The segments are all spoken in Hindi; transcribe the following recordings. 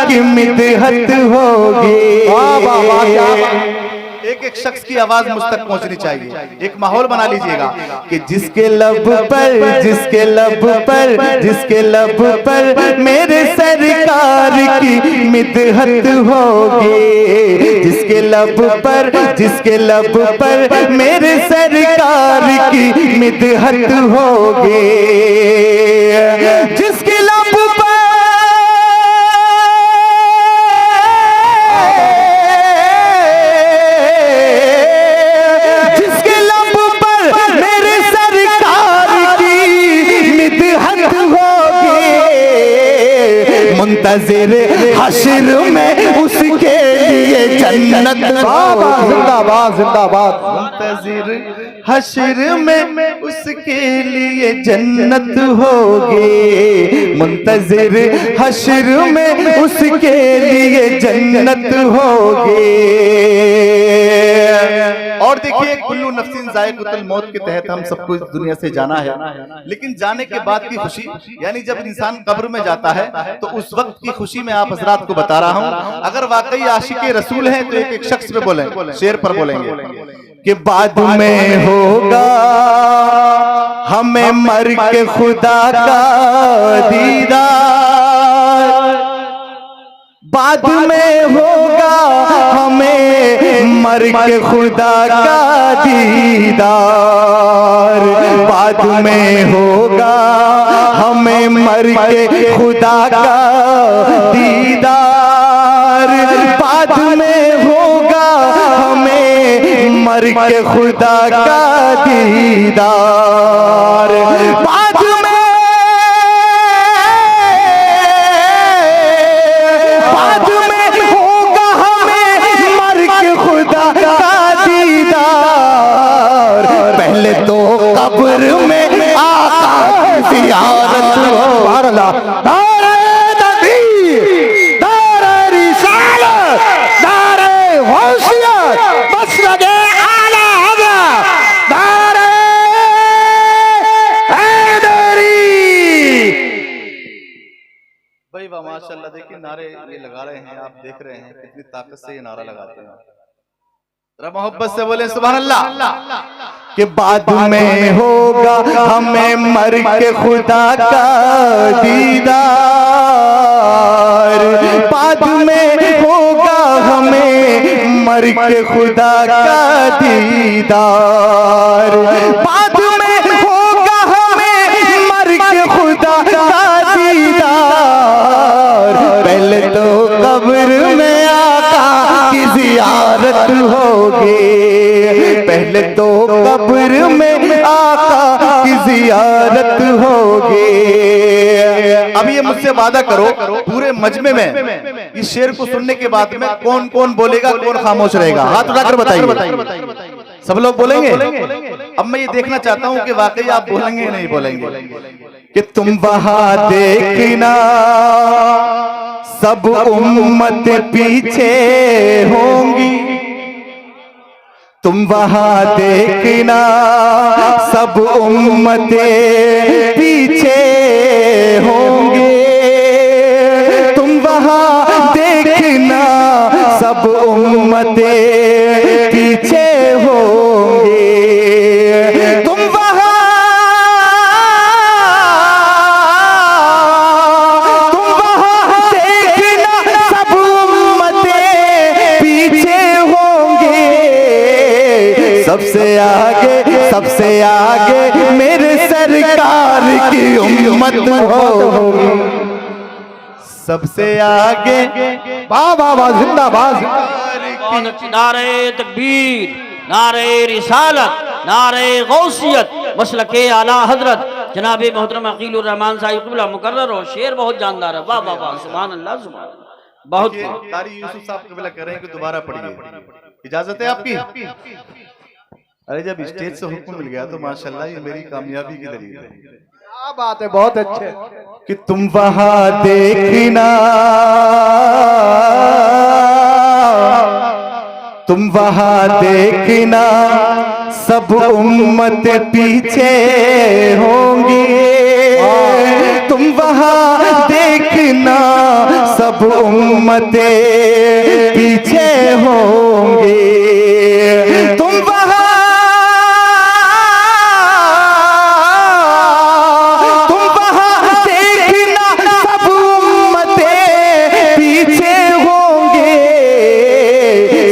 की मिदहत होगी। एक एक शख्स की आवाज मुझ तक पहुंचनी चाहिए। एक माहौल बना लीजिएगा कि जिसके लब पर, जिसके लब पर, जिसके लब पर मेरे सरकार की मिदहत होगी। जिसके लब पर, जिसके लब पर मेरे सरकार की मिदहत होगी। जिसके लब पर मुंतज़िर हश्र में उसके लिए जन्नत। जिंदाबाद जिंदाबाद। मुंतज़िर हश्र में उसके लिए जन्नत होगी। मुंतज़िर हश्र में उसके लिए जन्नत होगी। और देखिए, कुल्लू नफ्सिन ज़ाइक़तुल मौत के तहत हम सबको इस दुनिया से जाना है, लेकिन जाने के बाद की खुशी, यानी जब इंसान कब्र में जाता है तो उस वक्त की खुशी में आप हजरात को बता रहा हूँ। अगर वाकई आशिक़े रसूल हैं तो एक एक शख्स पे बोलें, शेर पर बोलेंगे कि बाद में होगा हमें मर के खुदा का दीदार। बाद में होगा हमें मर के खुदा का दीदार। बाद में होगा हमें मर के खुदा का दीदार। बाद में होगा हमें मर के खुदा का दीदार। बाद में होगा हमें मर के खुदा का दीदार। पहले तो कब्र में आका की ज़ियारत हो। नारे तकबीर, नारे रिसालत, नारे गौसियत, मसलके आला हज़रत, नारे हैदरी। भाई वाह, माशाल्लाह। देखिए नारे ये लगा रहे हैं, आप देख रहे हैं कितनी ताकत से ये नारा लगाते हैं। जरा मोहब्बत से बोले सुभान अल्लाह। कि बाद में होगा हमें मर के खुदा का दीदार। बाद में होगा हमें मर के खुदा का दीदार। बाद में होगा हमें मर के खुदा का दीदार। पहले तो कब्र में आका की ज़ियारत होगी। पहले तो कब्र में आका की ज़ियारत होगी। अब ये मुझसे वादा करो, पूरे मजमे में इस शेर को सुनने के बाद में कौन कौन बोलेगा, कौन खामोश रहेगा? हाथ उठाकर बताइए। सब लोग बोलेंगे? अब मैं ये देखना चाहता हूँ कि वाकई आप बोलेंगे या नहीं बोलेंगे। कि तुम वहां देखना सब उम्मत पीछे होंगी। तुम वहां देखना सब उम्मतें पीछे होंगे। तुम वहां देखना सब उम्मतें पीछे होंगे। तुम वहां देखना सब उम्मतें पीछे होंगे। सबसे आगे मेरे सरकार की उम्मत होगी। सबसे आगे वाह वाह वाह, जिंदाबाद। नारे तकबीर, नारे रिसालत, नारे गौसियत, मसलके आला हजरत जनाब मोहतरम अकीलुर रहमान साहिब क़िबला मुकर्रर हो। शेर बहुत जानदार है। वाह वाह वाह, सुभान अल्लाह सुभान अल्लाह। बहुत कारी यूसुफ साहब क़िबला कह रहे हैं कि दोबारा पढ़िए, इजाजत है आपकी? अरे जब स्टेज से हुक्म मिल गया तो माशाल्लाह ये मेरी कामयाबी की दलील है। क्या बात है, बहुत अच्छे। कि तुम वहां देखना, तुम वहां देखना सब उम्मत पीछे होंगी। तुम वहां देखना सब उम्मतें पीछे होंगे। तुम वहां देखना सब उम्मतें पीछे होंगे।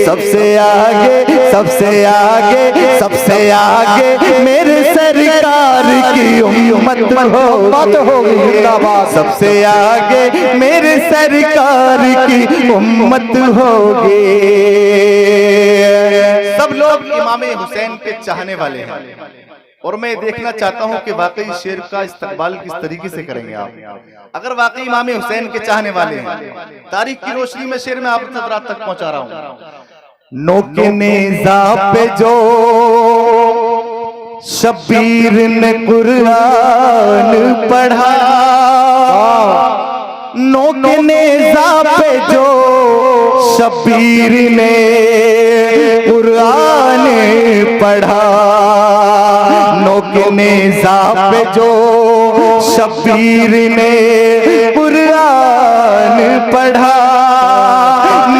सबसे आगे सबसे आगे सबसे आगे मेरे सरकार की उम्मत होगी जिंदाबाद। सबसे आगे मेरे सरकार की उम्मत होगी। सब लोग इमाम हुसैन के चाहने वाले हैं और मैं देखना चाहता हूं कि वाकई शेर का इस्तकबाल किस तरीके से करेंगे आप। अगर वाकई इमाम हुसैन के चाहने वाले हैं, तारीख की रोशनी में शेर में आप रात तक पहुंचा रहा हूं। नोके नेज़ा पे जो शबीर ने कुरान पढ़ा, नोके नेज़ा पे जो शबीर ने कुरान पढ़ा, नोके नेज़ा पे जो शबीर ने कुरान पढ़ा,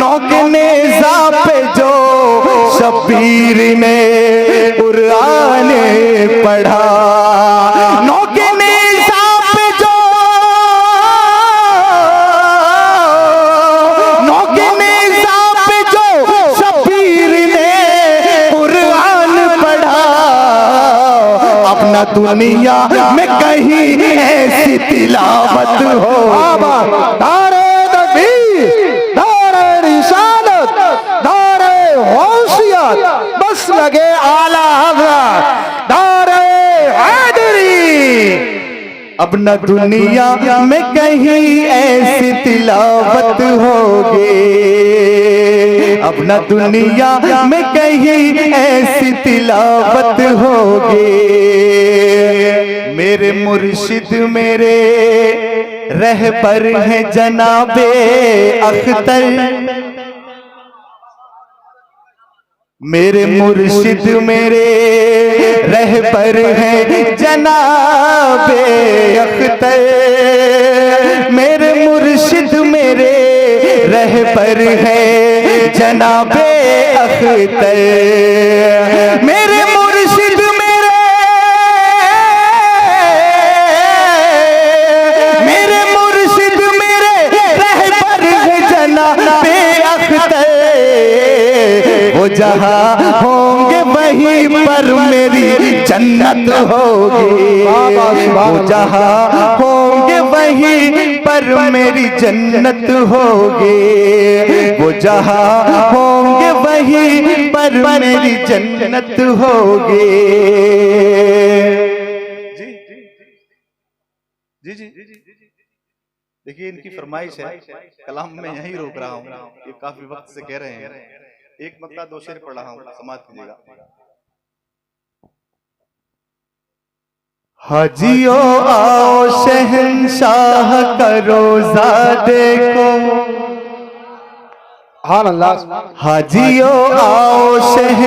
नोके नेज़ा पे जो शबीर ने कुरान पढ़ा, नोके नेज़ा पे जो नोके नेज़ा पे जो शबीर ने कुरान पढ़ा, अपना दुनिया में कहीं ऐसी तिलावत हो। नारे तकबीर, नारे रिसालत, नारे गौसियत, बस लगे आला हज़रत, नारे हैदरी। अब न दुनिया में कहीं ऐसी तिलावत होगी, अब न दुनिया में कहीं ऐसी तिलावत होगी। मेरे मुर्शिद मेरे रहबर हैं जनाबे अख्तर, मेरे मुर्शिद मेरे रहबर हैं जनाबे अख्तर, मेरे मुर्शिद मेरे रहबर हैं जनाबे अख्तर, मेरे मुर्शिद मेरे मुर्शिद मेरे रहबर हैं जनाबे अख्तर। वो जहाँ होंगे वहीं पर मेरी जन्नत होगी, वो जहाँ होंगे वहीं पर मेरी जन्नत होगी, वो जहाँ होंगे वहीं पर मेरी जन्नत होगी। जी जी देखिए, इनकी फरमाइश है, कलाम में यहीं रोक रहा हूँ, ये काफी वक्त से कह रहे हैं। एक मक्ता दो शेर पढ़ रहा हूँ, समाप्त कीजिएगा। हाजियो आओ शहंशाह का रोजा देखो, हाजियो आओ शहन